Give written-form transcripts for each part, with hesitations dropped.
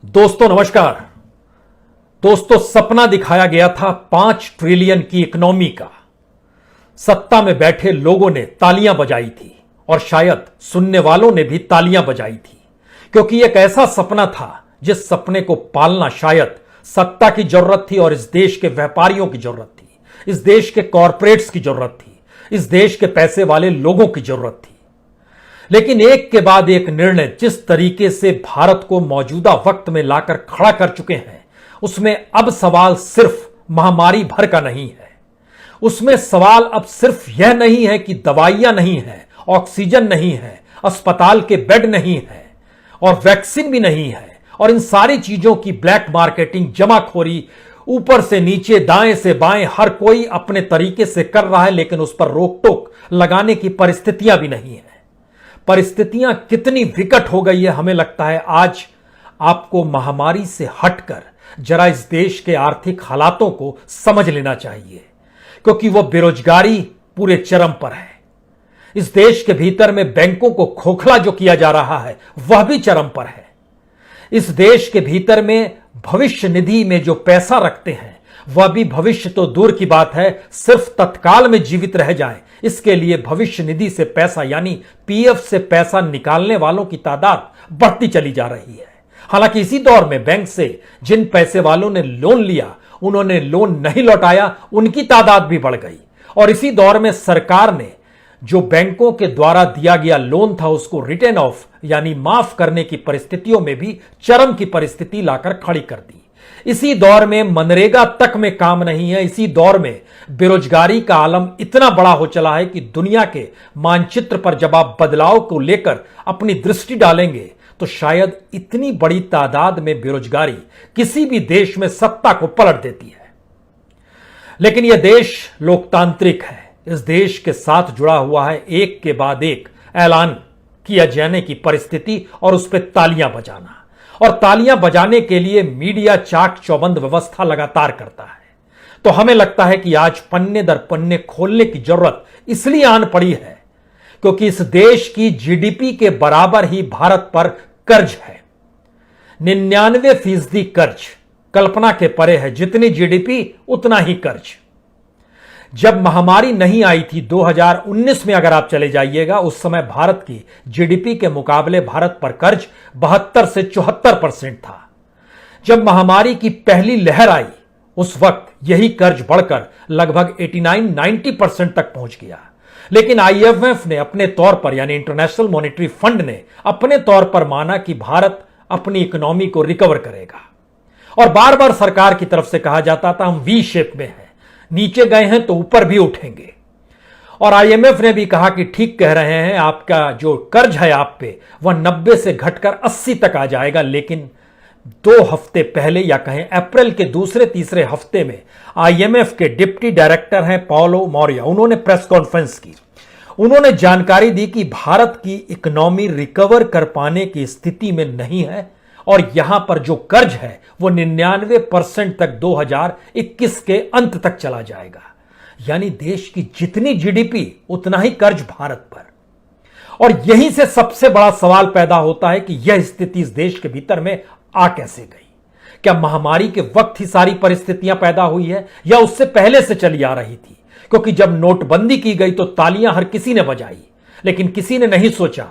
दोस्तों नमस्कार। दोस्तों सपना दिखाया गया था 5 ट्रिलियन की इकोनॉमी का। सत्ता में बैठे लोगों ने तालियां बजाई थी और शायद सुनने वालों ने भी तालियां बजाई थी, क्योंकि एक ऐसा सपना था जिस सपने को पालना शायद सत्ता की जरूरत थी और इस देश के व्यापारियों की जरूरत थी, इस देश के कॉरपोरेट्स की जरूरत थी, इस देश के पैसे वाले लोगों की जरूरत थी। लेकिन एक के बाद एक निर्णय जिस तरीके से भारत को मौजूदा वक्त में लाकर खड़ा कर चुके हैं, उसमें अब सवाल सिर्फ महामारी भर का नहीं है। उसमें सवाल अब सिर्फ यह नहीं है कि दवाइयां नहीं है, ऑक्सीजन नहीं है, अस्पताल के बेड नहीं है और वैक्सीन भी नहीं है, और इन सारी चीजों की ब्लैक मार्केटिंग, जमाखोरी ऊपर से नीचे, दाएं से बाएं हर कोई अपने तरीके से कर रहा है, लेकिन उस पर रोक टोक लगाने की परिस्थितियां भी नहीं है। परिस्थितियां कितनी विकट हो गई है, हमें लगता है आज आपको महामारी से हटकर जरा इस देश के आर्थिक हालातों को समझ लेना चाहिए, क्योंकि वह बेरोजगारी पूरे चरम पर है। इस देश के भीतर में बैंकों को खोखला जो किया जा रहा है वह भी चरम पर है। इस देश के भीतर में भविष्य निधि में जो पैसा रखते हैं वह भी भविष्य तो दूर की बात है, सिर्फ तत्काल में जीवित रह जाएं, इसके लिए भविष्य निधि से पैसा यानी पीएफ से पैसा निकालने वालों की तादाद बढ़ती चली जा रही है। हालांकि इसी दौर में बैंक से जिन पैसे वालों ने लोन लिया, उन्होंने लोन नहीं लौटाया, उनकी तादाद भी बढ़ गई। और इसी दौर में सरकार ने जो बैंकों के द्वारा दिया गया लोन था उसको रिटर्न ऑफ यानी माफ करने की परिस्थितियों में भी चरम की परिस्थिति लाकर खड़ी कर दी। इसी दौर में मनरेगा तक में काम नहीं है। इसी दौर में बेरोजगारी का आलम इतना बड़ा हो चला है कि दुनिया के मानचित्र पर जब आप बदलाव को लेकर अपनी दृष्टि डालेंगे तो शायद इतनी बड़ी तादाद में बेरोजगारी किसी भी देश में सत्ता को पलट देती है। लेकिन यह देश लोकतांत्रिक है। इस देश के साथ जुड़ा हुआ है एक के बाद एक ऐलान किया जाने की परिस्थिति और उस पर तालियां बजाना, और तालियां बजाने के लिए मीडिया चाक चौबंद व्यवस्था लगातार करता है। तो हमें लगता है कि आज पन्ने दर पन्ने खोलने की जरूरत इसलिए आन पड़ी है क्योंकि इस देश की जीडीपी के बराबर ही भारत पर कर्ज है। 99% कर्ज कल्पना के परे है। जितनी जीडीपी उतना ही कर्ज। जब महामारी नहीं आई थी 2019 में, अगर आप चले जाइएगा, उस समय भारत की जीडीपी के मुकाबले भारत पर कर्ज 72 से 74% था। जब महामारी की पहली लहर आई उस वक्त यही कर्ज बढ़कर लगभग 89-90% तक पहुंच गया। लेकिन आईएमएफ ने अपने तौर पर यानी इंटरनेशनल मॉनेटरी फंड ने अपने तौर पर माना कि भारत अपनी इकोनॉमी को रिकवर करेगा, और बार बार सरकार की तरफ से कहा जाता था हम वी शेप में हैं, नीचे गए हैं तो ऊपर भी उठेंगे। और आईएमएफ ने भी कहा कि ठीक कह रहे हैं, आपका जो कर्ज है आप पे वह 90 से घटकर 80 तक आ जाएगा। लेकिन 2 हफ्ते पहले या कहें अप्रैल के दूसरे तीसरे हफ्ते में आईएमएफ के डिप्टी डायरेक्टर हैं पाउलो मौर्य, उन्होंने प्रेस कॉन्फ्रेंस की। उन्होंने जानकारी दी कि भारत की इकोनॉमी रिकवर कर पाने की स्थिति में नहीं है और यहां पर जो कर्ज है वो 99% तक 2021 के अंत तक चला जाएगा। यानी देश की जितनी जीडीपी उतना ही कर्ज भारत पर। और यहीं से सबसे बड़ा सवाल पैदा होता है कि यह स्थिति इस देश के भीतर में आ कैसे गई। क्या महामारी के वक्त ही सारी परिस्थितियां पैदा हुई है या उससे पहले से चली आ रही थी? क्योंकि जब नोटबंदी की गई तो तालियां हर किसी ने बजाई, लेकिन किसी ने नहीं सोचा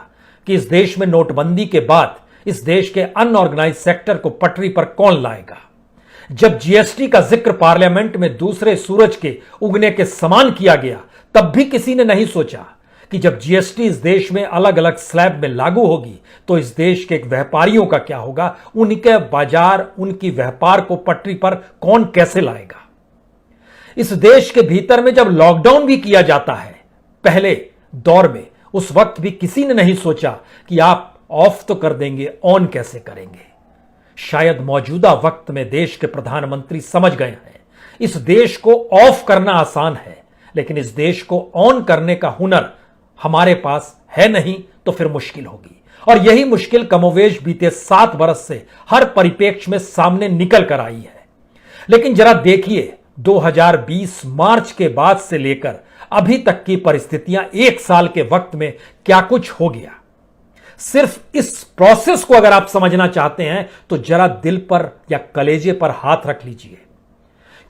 कि इस देश में नोटबंदी के बाद इस देश के अनऑर्गेनाइज सेक्टर को पटरी पर कौन लाएगा। जब जीएसटी का जिक्र पार्लियामेंट में दूसरे सूरज के उगने के समान किया गया, तब भी किसी ने नहीं सोचा कि जब जीएसटी इस देश में अलग अलग स्लैब में लागू होगी तो इस देश के व्यापारियों का क्या होगा, उनके बाजार, उनकी व्यापार को पटरी पर कौन कैसे लाएगा। इस देश के भीतर में जब लॉकडाउन भी किया जाता है पहले दौर में, उस वक्त भी किसी ने नहीं सोचा कि आप ऑफ तो कर देंगे, ऑन कैसे करेंगे। शायद मौजूदा वक्त में देश के प्रधानमंत्री समझ गए हैं इस देश को ऑफ करना आसान है, लेकिन इस देश को ऑन करने का हुनर हमारे पास है नहीं, तो फिर मुश्किल होगी। और यही मुश्किल कमोवेश बीते 7 बरस से हर परिप्रेक्ष्य में सामने निकल कर आई है। लेकिन जरा देखिए 2020 मार्च के बाद से लेकर अभी तक की परिस्थितियां, 1 साल के वक्त में क्या कुछ हो गया। सिर्फ इस प्रोसेस को अगर आप समझना चाहते हैं तो जरा दिल पर या कलेजे पर हाथ रख लीजिए,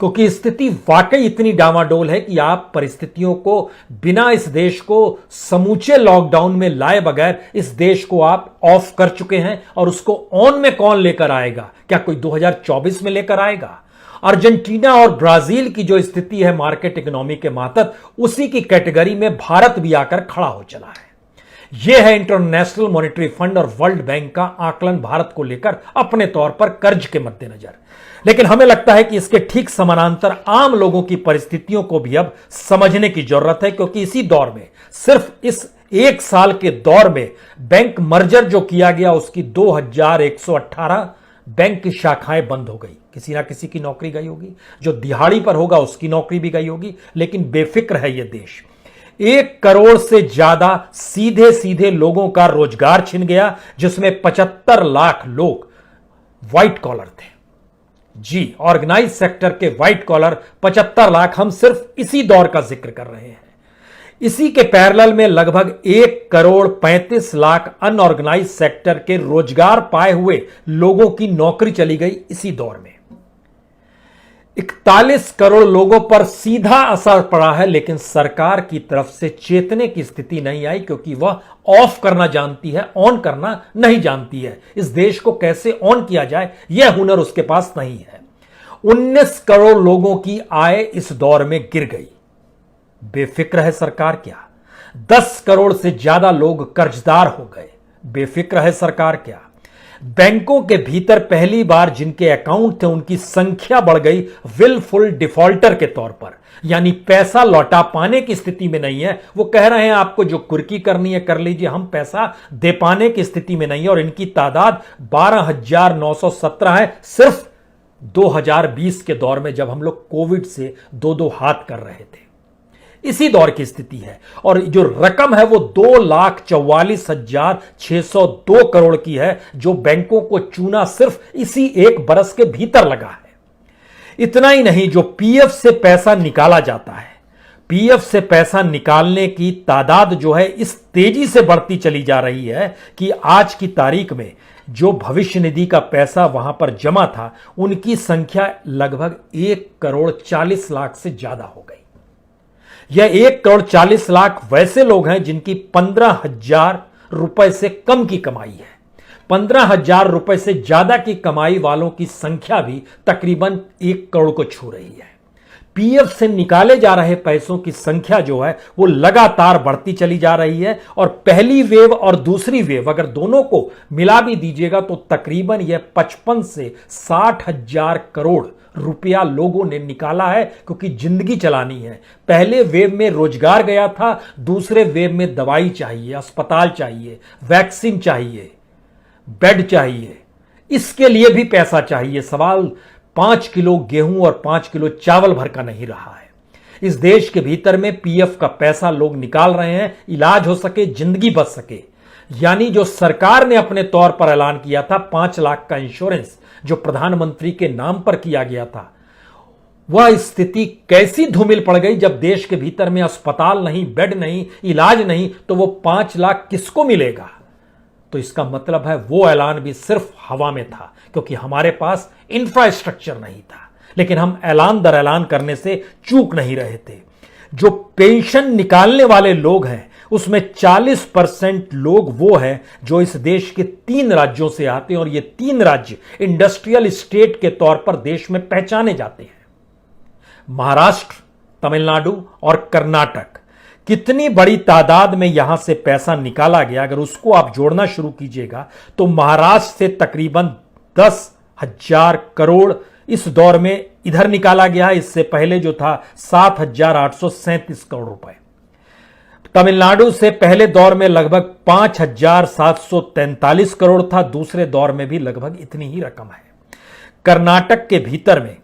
क्योंकि स्थिति वाकई इतनी डामाडोल है कि आप परिस्थितियों को बिना इस देश को समूचे लॉकडाउन में लाए बगैर इस देश को आप ऑफ कर चुके हैं। और उसको ऑन में कौन लेकर आएगा? क्या कोई 2024 में लेकर आएगा? अर्जेंटीना और ब्राजील की जो स्थिति है मार्केट इकोनॉमी के मातहत, उसी की कैटेगरी में भारत भी आकर खड़ा हो चला है। यह है इंटरनेशनल मॉनेटरी फंड और वर्ल्ड बैंक का आकलन भारत को लेकर अपने तौर पर कर्ज के मद्देनजर। लेकिन हमें लगता है कि इसके ठीक समानांतर आम लोगों की परिस्थितियों को भी अब समझने की जरूरत है, क्योंकि इसी दौर में, सिर्फ इस एक साल के दौर में बैंक मर्जर जो किया गया उसकी 2118 बैंक की शाखाएं बंद हो गई। किसी ना किसी की नौकरी गई होगी, जो दिहाड़ी पर होगा उसकी नौकरी भी गई होगी। लेकिन बेफिक्र है यह देश। 1 करोड़ से ज्यादा सीधे सीधे लोगों का रोजगार छिन गया, जिसमें 75 लाख लोग व्हाइट कॉलर थे। जी, ऑर्गेनाइज सेक्टर के व्हाइट कॉलर 75 लाख, हम सिर्फ इसी दौर का जिक्र कर रहे हैं। इसी के पैरेलल में लगभग 1 करोड़ 35 लाख अनऑर्गेनाइज सेक्टर के रोजगार पाए हुए लोगों की नौकरी चली गई इसी दौर में। 41 करोड़ लोगों पर सीधा असर पड़ा है, लेकिन सरकार की तरफ से चेतने की स्थिति नहीं आई, क्योंकि वह ऑफ करना जानती है, ऑन करना नहीं जानती है। इस देश को कैसे ऑन किया जाए यह हुनर उसके पास नहीं है। 19 करोड़ लोगों की आय इस दौर में गिर गई। बेफिक्र है सरकार क्या? 10 करोड़ से ज्यादा लोग कर्जदार हो गए। बेफिक्र है सरकार क्या? बैंकों के भीतर पहली बार जिनके अकाउंट थे उनकी संख्या बढ़ गई विलफुल डिफॉल्टर के तौर पर, यानी पैसा लौटा पाने की स्थिति में नहीं है। वो कह रहे हैं आपको जो कुर्की करनी है कर लीजिए, हम पैसा दे पाने की स्थिति में नहीं है। और इनकी तादाद 12,917 है, सिर्फ 2020 के दौर में, जब हम लोग कोविड से दो हाथ कर रहे थे। इसी दौर की स्थिति है। और जो रकम है वो 2,44,602 करोड़ की है, जो बैंकों को चूना सिर्फ इसी एक बरस के भीतर लगा है। इतना ही नहीं, जो पीएफ से पैसा निकाला जाता है, पीएफ से पैसा निकालने की तादाद जो है इस तेजी से बढ़ती चली जा रही है कि आज की तारीख में जो भविष्य निधि का पैसा वहां पर जमा था, उनकी संख्या लगभग 1 करोड़ 40 लाख से ज्यादा हो गई। यह 1 करोड़ 40 लाख वैसे लोग हैं जिनकी 15,000 रुपए से कम की कमाई है। 15,000 रुपए से ज्यादा की कमाई वालों की संख्या भी तकरीबन 1 करोड़ को छू रही है। पीएफ से निकाले जा रहे पैसों की संख्या जो है वो लगातार बढ़ती चली जा रही है। और पहली वेव और दूसरी वेव अगर दोनों को मिला भी दीजिएगा तो तकरीबन यह 55 से 60,000 करोड़ रुपया लोगों ने निकाला है, क्योंकि जिंदगी चलानी है। पहले वेव में रोजगार गया था, दूसरे वेव में दवाई चाहिए, अस्पताल चाहिए, वैक्सीन चाहिए, बेड चाहिए, इसके लिए भी पैसा चाहिए। सवाल 5 किलो गेहूं और 5 किलो चावल भर का नहीं रहा है। इस देश के भीतर में पीएफ का पैसा लोग निकाल रहे हैं, इलाज हो सके, जिंदगी बच सके। यानी जो सरकार ने अपने तौर पर ऐलान किया था 5 लाख का इंश्योरेंस, जो प्रधानमंत्री के नाम पर किया गया था, वह स्थिति कैसी धूमिल पड़ गई जब देश के भीतर में अस्पताल नहीं, बेड नहीं, इलाज नहीं, तो वो 5 लाख किसको मिलेगा? तो इसका मतलब है वो ऐलान भी सिर्फ हवा में था, क्योंकि हमारे पास इंफ्रास्ट्रक्चर नहीं था। लेकिन हम ऐलान दर ऐलान करने से चूक नहीं रहे थे। जो पेंशन निकालने वाले लोग हैं उसमें 40% लोग वो हैं जो इस देश के 3 राज्यों से आते हैं, और ये 3 राज्य इंडस्ट्रियल स्टेट के तौर पर देश में पहचाने जाते हैं। महाराष्ट्र, तमिलनाडु और कर्नाटक। कितनी बड़ी तादाद में यहां से पैसा निकाला गया, अगर उसको आप जोड़ना शुरू कीजिएगा तो महाराष्ट्र से तकरीबन 10,000 करोड़ इस दौर में इधर निकाला गया। इससे पहले जो था 7,837 करोड़ रुपए। तमिलनाडु से पहले दौर में लगभग 5,743 करोड़ था, दूसरे दौर में भी लगभग इतनी ही रकम है। कर्नाटक के भीतर में,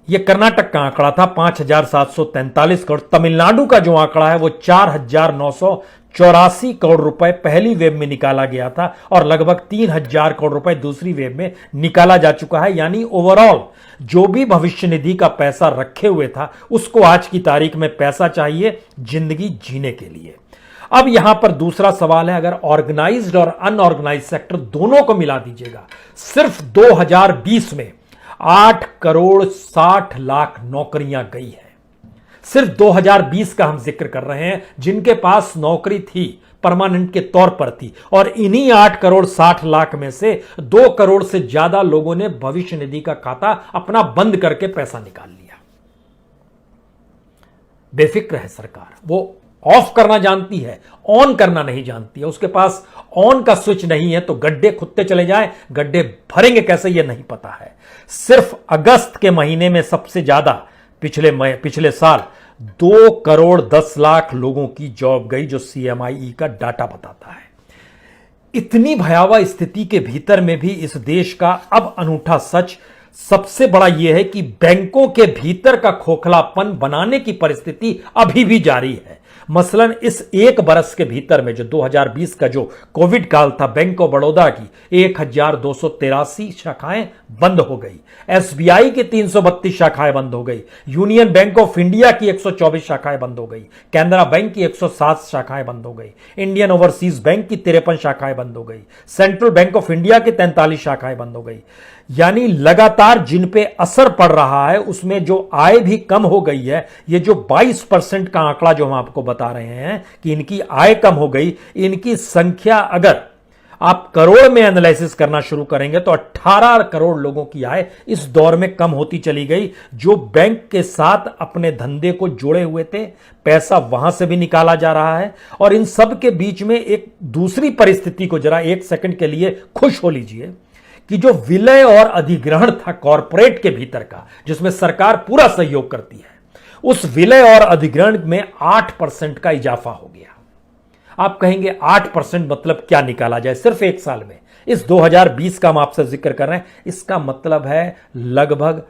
यह कर्नाटक का आंकड़ा था 5,743 करोड़। तमिलनाडु का जो आंकड़ा है वो 4,984 करोड़ रुपए पहली वेव में निकाला गया था, और लगभग 3,000 करोड़ रुपए दूसरी वेव में निकाला जा चुका है। यानी ओवरऑल जो भी भविष्य निधि का पैसा रखे हुए था उसको आज की तारीख में पैसा चाहिए जिंदगी जीने के लिए। अब यहां पर दूसरा सवाल है, अगर ऑर्गेनाइज्ड और अनऑर्गेनाइज्ड सेक्टर दोनों को मिला दीजिएगा, सिर्फ 2020 में 8 करोड़ 60 लाख नौकरियां गई हैं। सिर्फ 2020 का हम जिक्र कर रहे हैं, जिनके पास नौकरी थी, परमानेंट के तौर पर थी, और इन्हीं 8 करोड़ 60 लाख में से 2 करोड़ से ज्यादा लोगों ने भविष्य निधि का खाता अपना बंद करके पैसा निकाल लिया। बेफिक्र है सरकार, वो ऑफ करना जानती है, ऑन करना नहीं जानती है। उसके पास ऑन का स्विच नहीं है तो गड्ढे खुदते चले जाए, गड्ढे भरेंगे कैसे ये नहीं पता है। सिर्फ अगस्त के महीने में सबसे ज्यादा पिछले साल 2 करोड़ 10 लाख लोगों की जॉब गई, जो CMIE का डाटा बताता है। इतनी भयावह स्थिति के भीतर में भी इस देश का अब अनूठा सच सबसे बड़ा यह है कि बैंकों के भीतर का खोखलापन बनाने की परिस्थिति अभी भी जारी है। मसलन इस एक बरस के भीतर में जो 2020 का जो कोविड काल था, बैंक ऑफ बड़ौदा की 1283 शाखाएं बंद हो गई, SBI की 332 शाखाएं बंद हो गई, यूनियन बैंक ऑफ इंडिया की 124 शाखाएं बंद हो गई, कैनरा बैंक की 107 शाखाएं बंद हो गई, इंडियन ओवरसीज बैंक की 53 शाखाएं बंद हो गई, सेंट्रल बैंक ऑफ इंडिया की 43 शाखाएं बंद हो गई। यानी लगातार जिन पे असर पड़ रहा है उसमें जो आय भी कम हो गई है। ये जो 22% का आंकड़ा जो हम आपको बता रहे हैं कि इनकी आय कम हो गई, इनकी संख्या अगर आप करोड़ में एनालिसिस करना शुरू करेंगे तो 18 करोड़ लोगों की आय इस दौर में कम होती चली गई, जो बैंक के साथ अपने धंधे को जोड़े हुए थे। पैसा वहां से भी निकाला जा रहा है। और इन सब के बीच में एक दूसरी परिस्थिति को जरा एक सेकंड के लिए खुश हो लीजिए कि जो विलय और अधिग्रहण था कॉरपोरेट के भीतर का, जिसमें सरकार पूरा सहयोग करती है, उस विलय और अधिग्रहण में 8% का इजाफा हो गया। आप कहेंगे 8% मतलब क्या निकाला जाए सिर्फ एक साल में? इस 2020 का हम आपसे जिक्र कर रहे हैं, इसका मतलब है लगभग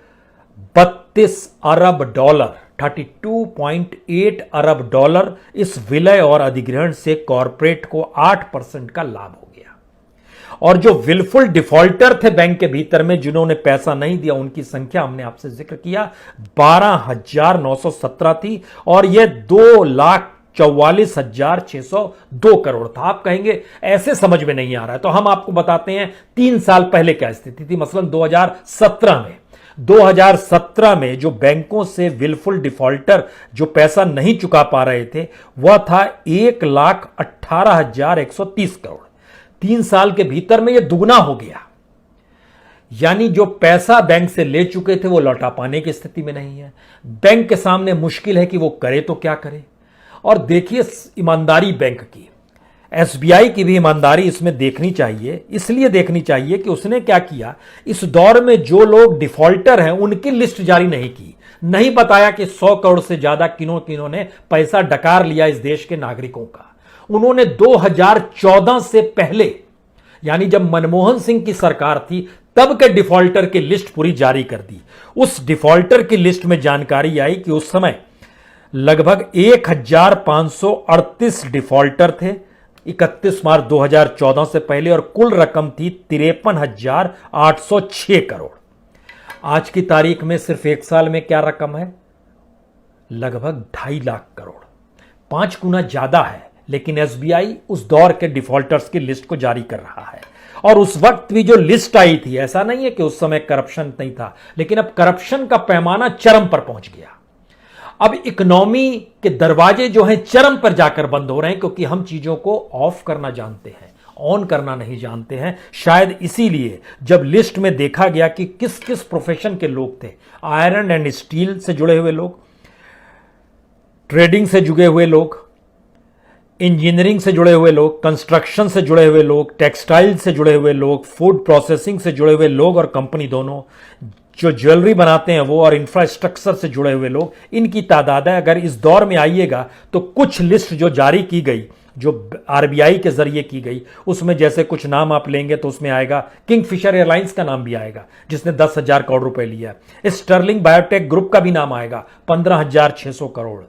32 अरब डॉलर, 32.8 अरब डॉलर इस विलय और अधिग्रहण से कॉरपोरेट को 8% का लाभ हो गया। और जो विलफुल डिफॉल्टर थे बैंक के भीतर में, जिन्होंने पैसा नहीं दिया, उनकी संख्या हमने आपसे जिक्र किया 12,917 थी, और यह 2,44,602 करोड़ था। आप कहेंगे ऐसे समझ में नहीं आ रहा है, तो हम आपको बताते हैं 3 साल पहले क्या स्थिति थी। मसलन 2017 में जो बैंकों से विलफुल डिफॉल्टर जो पैसा नहीं चुका पा रहे थे, वह था 1,18,130 करोड़। 3 साल के भीतर में यह दुगना हो गया। यानी जो पैसा बैंक से ले चुके थे वो लौटा पाने की स्थिति में नहीं है। बैंक के सामने मुश्किल है कि वो करे तो क्या करे। और देखिए ईमानदारी बैंक की, SBI की भी ईमानदारी इसमें देखनी चाहिए। इसलिए देखनी चाहिए कि उसने क्या किया, इस दौर में जो लोग डिफॉल्टर हैं उनकी लिस्ट जारी नहीं की, नहीं बताया कि 100 करोड़ से ज्यादा किन्हों ने पैसा डकार लिया इस देश के नागरिकों का। उन्होंने 2014 से पहले, यानी जब मनमोहन सिंह की सरकार थी, तब के डिफॉल्टर की लिस्ट पूरी जारी कर दी। उस डिफॉल्टर की लिस्ट में जानकारी आई कि उस समय लगभग 1,538 डिफॉल्टर थे 31 मार्च 2014 से पहले, और कुल रकम थी 53,806 करोड़। आज की तारीख में सिर्फ एक साल में क्या रकम है? लगभग 2.5 लाख करोड़, 5 गुना ज्यादा है। लेकिन SBI उस दौर के डिफॉल्टर्स की लिस्ट को जारी कर रहा है। और उस वक्त भी जो लिस्ट आई थी, ऐसा नहीं है कि उस समय करप्शन नहीं था, लेकिन अब करप्शन का पैमाना चरम पर पहुंच गया। अब इकोनॉमी के दरवाजे जो हैं चरम पर जाकर बंद हो रहे हैं, क्योंकि हम चीजों को ऑफ करना जानते हैं, ऑन करना नहीं जानते हैं। शायद इसीलिए जब लिस्ट में देखा गया कि किस किस प्रोफेशन के लोग थे, आयरन एंड स्टील से जुड़े हुए लोग, ट्रेडिंग से जुड़े हुए लोग, इंजीनियरिंग से जुड़े हुए लोग, कंस्ट्रक्शन से जुड़े हुए लोग, टेक्सटाइल से जुड़े हुए लोग, फूड प्रोसेसिंग से जुड़े हुए लोग और कंपनी दोनों, जो ज्वेलरी बनाते हैं वो, और इंफ्रास्ट्रक्चर से जुड़े हुए लोग, इनकी तादाद है। अगर इस दौर में आइएगा तो कुछ लिस्ट जो जारी की गई, जो RBI के जरिए की गई, उसमें जैसे कुछ नाम आप लेंगे तो उसमें आएगा किंगफिशर एयरलाइंस का नाम भी आएगा, जिसने 10,000 करोड़ रुपए लिया। स्टर्लिंग बायोटेक ग्रुप का भी नाम आएगा, 15,600 करोड़।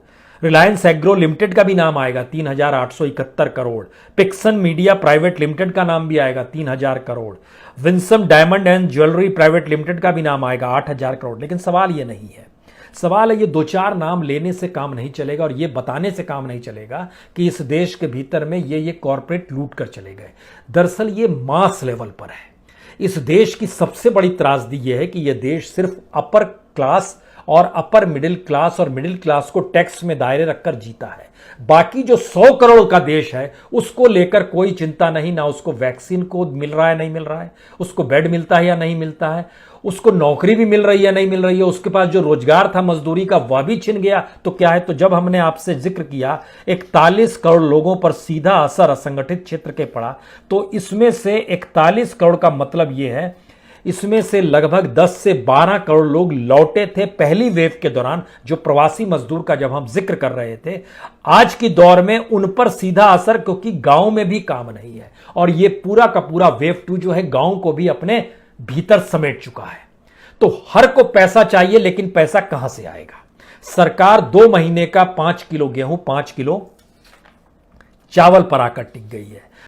रिलायंस एग्रो लिमिटेड का भी नाम आएगा, 3,871 करोड़। पिक्सन मीडिया प्राइवेट लिमिटेड का नाम भी आएगा, 3,000 crore. Winsome diamond and jewellery private limited का भी नाम आएगा, 8,000 करोड़। लेकिन सवाल यह नहीं है, सवाल है ये दो चार नाम लेने से काम नहीं चलेगा और ये बताने से काम नहीं चलेगा कि इस देश के भीतर में ये कॉरपोरेट लूट कर चले गए। दरअसल ये मास लेवल पर है। इस देश की सबसे बड़ी त्रासदी यह है कि यह देश सिर्फ अपर क्लास और अपर मिडिल क्लास और मिडिल क्लास को टैक्स में दायरे रखकर जीता है। बाकी जो 100 करोड़ का देश है उसको लेकर कोई चिंता नहीं, ना उसको वैक्सीन को मिल रहा है नहीं मिल रहा है, उसको बेड मिलता है या नहीं मिलता है, उसको नौकरी भी मिल रही है नहीं मिल रही है, उसके पास जो रोजगार था मजदूरी का वह भी छिन गया तो क्या है। तो जब हमने आपसे जिक्र किया 41 करोड़ लोगों पर सीधा असर असंगठित क्षेत्र के पड़ा, तो इसमें से 41 करोड़ का मतलब यह है इसमें से लगभग 10 से 12 करोड़ लोग लौटे थे पहली वेव के दौरान, जो प्रवासी मजदूर का जब हम जिक्र कर रहे थे। आज की दौर में उन पर सीधा असर, क्योंकि गांव में भी काम नहीं है और यह पूरा का पूरा वेव 2 जो है गांव को भी अपने भीतर समेट चुका है। तो हर को पैसा चाहिए, लेकिन पैसा कहां से आएगा। सरकार 2 महीने का 5 किलो गेहूं 5 किलो चावल पर आकर टिक गई है।